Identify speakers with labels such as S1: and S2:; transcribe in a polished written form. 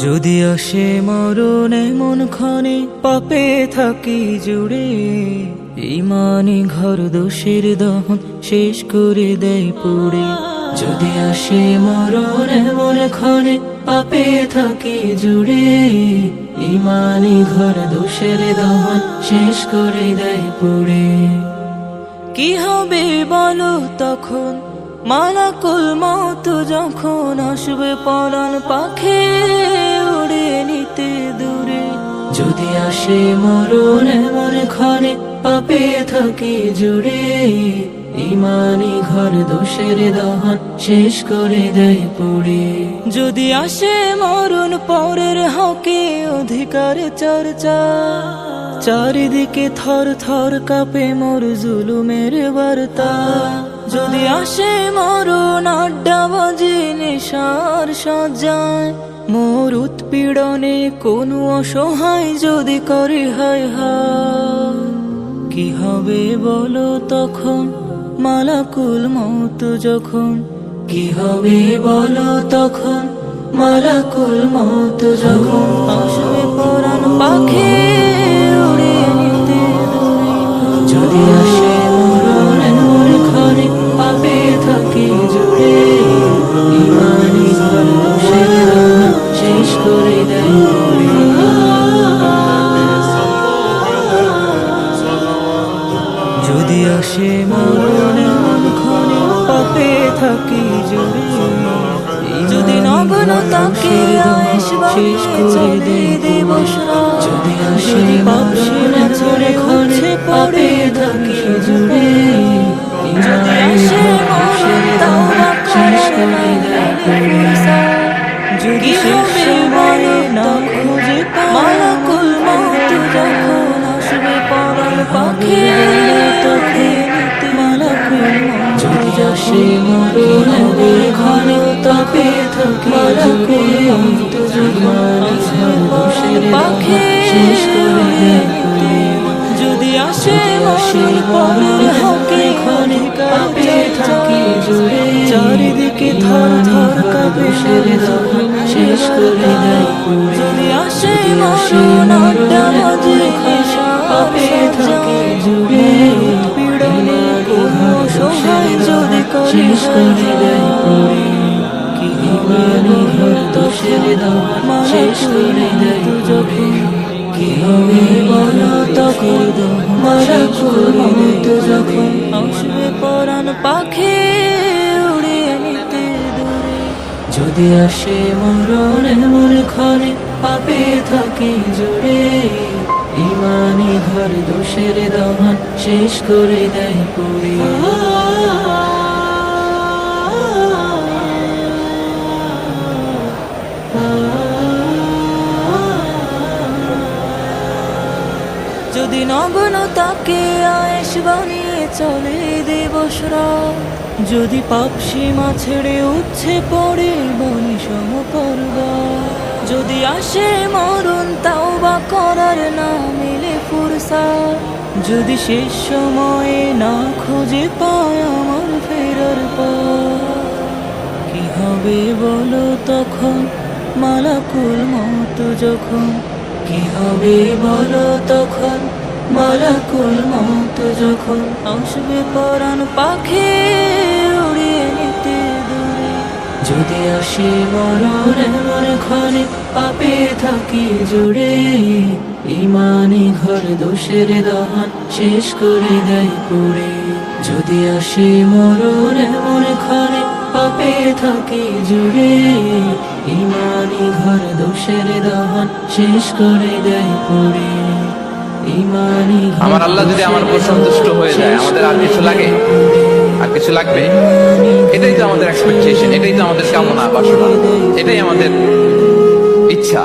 S1: যদি আসে মরণ এমন ক্ষণে পাপে থাকি জুড়ে, ইমানি ঘর দোষের দহন শেষ করে দেয় পুড়ে। যদি আসে মরণ এমন ক্ষণে পাপে থাকি জুড়ে, ইমানি ঘর দোষের দহন শেষ করে দেয় পুড়ে। কি হবে বলো তখন, মালাকুল মওত যখন আসবে পরাণ পাখি উড়ে নিতে দূরে। যদি আসে মরণ এমন ক্ষণে পাপে থাকি জুড়ে, ইমানি ঘর দোষের দহন শেষ করে দেয় পুড়ে। যদি আসে মরণ পরের হকে অধিকার চর্চা, চারিদিকে থর থর কাঁপে মোর জুলুমের বার্তা। যদি আসে মরণ আড্ডাবাজি নেশার সজ্জায়, মোর উৎপীড়নে কোন অসহায় যদি করে হায় হায়। কি হবে বলো তখন, মালাকুল মওত যখন। কি হবে বলো তখন, মালাকুল মওত যখন আসবে পরাণ পাখি উড়ে নিতে দূরে। যদি আসে মরণ এমন ক্ষণে পাপে থাকি জুড়ে, ইমানি ঘর দোষের দহন শেষ করে দেয় পুড়ে। যদি আসে মরণ এমন ক্ষণে পাপে থাকি জুড়ে, যদি নগ্ন তাকে শেষ করে দেয় দিবস। যদি আসে মরণ এমন ক্ষণে পাপে থাকি জুড়ে, যদি আসে মরণ তওবা শেষ করে দেয় পুড়ে। যদি হবে বলো না খুঁজে মালাকুল মওত যখন আসবে পরাণ পাখি উড়ে নিতে। মালাকুল মওত যদি আসে মরণ এমন ক্ষণে পাপে থাকি জুড়ে, পাখি শেষ করে দেয় পুড়ে। যদি আসে মরণ পরের হকে ক্ষণে পাপে থাকি জুড়ে, চারিদিকে থর থর কাঁপে দহন শেষ করে দেয় পুড়ে। যদি আসে মরণ আড্ডাবাজি পাপে থাকি জুড়ে, উৎপীড়নে কোন অসহায় যদি শেষ করে দেয় পুড়ে। কি ইমানি ঘর দোষের দহন শেষ করে দেয় যখন। কি হবে বলো তখন, মালাকুল মওত যখন আসবে পরাণ পাখি উড়ে নিতে দূরে। যদি আসে মরণ এমন ক্ষণে পাপে থাকি জুড়ে, ইমানি ঘর দোষের দহন শেষ করে দেয় পুড়ে। যদি নগ্ন তাকে আয়েশ বানিয়ে চলে দিবস রাত, যদি পাপ সীমা ছেড়ে উচ্ছে পড়ে বনি সমপর্বত। যদি আসে মরণ তাওবা করার না মিলে ফুরসাত, যদি শেষ সময়ে না খুঁজে পায় আমার ফেরার পথ। কি হবে বলো তখন, মালাকুল মওত যখন। কি হবে বলো তখন, মালাকুল মওত যখন আসবে পরাণ পাখি উড়িয়ে নিতে দূরে। যদি আসে মরণ এমন ক্ষণে পাপে থাকি জুড়ে, ইমানি ঘর দোষের দহন শেষ করে দেয় পুড়ে। যদি আসে মরণ এমন ক্ষণে পাপে থাকি জুড়ে, ইমানি ঘর দোষের দহন শেষ করে দেয় পুড়ে। ইমানি
S2: আমার আল্লাহ যদি আমার উপর সন্তুষ্ট হয়ে যায়, আমাদের আর কিছু লাগে? আর কিছু লাগবে? এটাই তো আমাদের এক্সপেকটেশন, এটাই তো আমাদের কামনা বাসনা, এটাই আমাদের ইচ্ছা।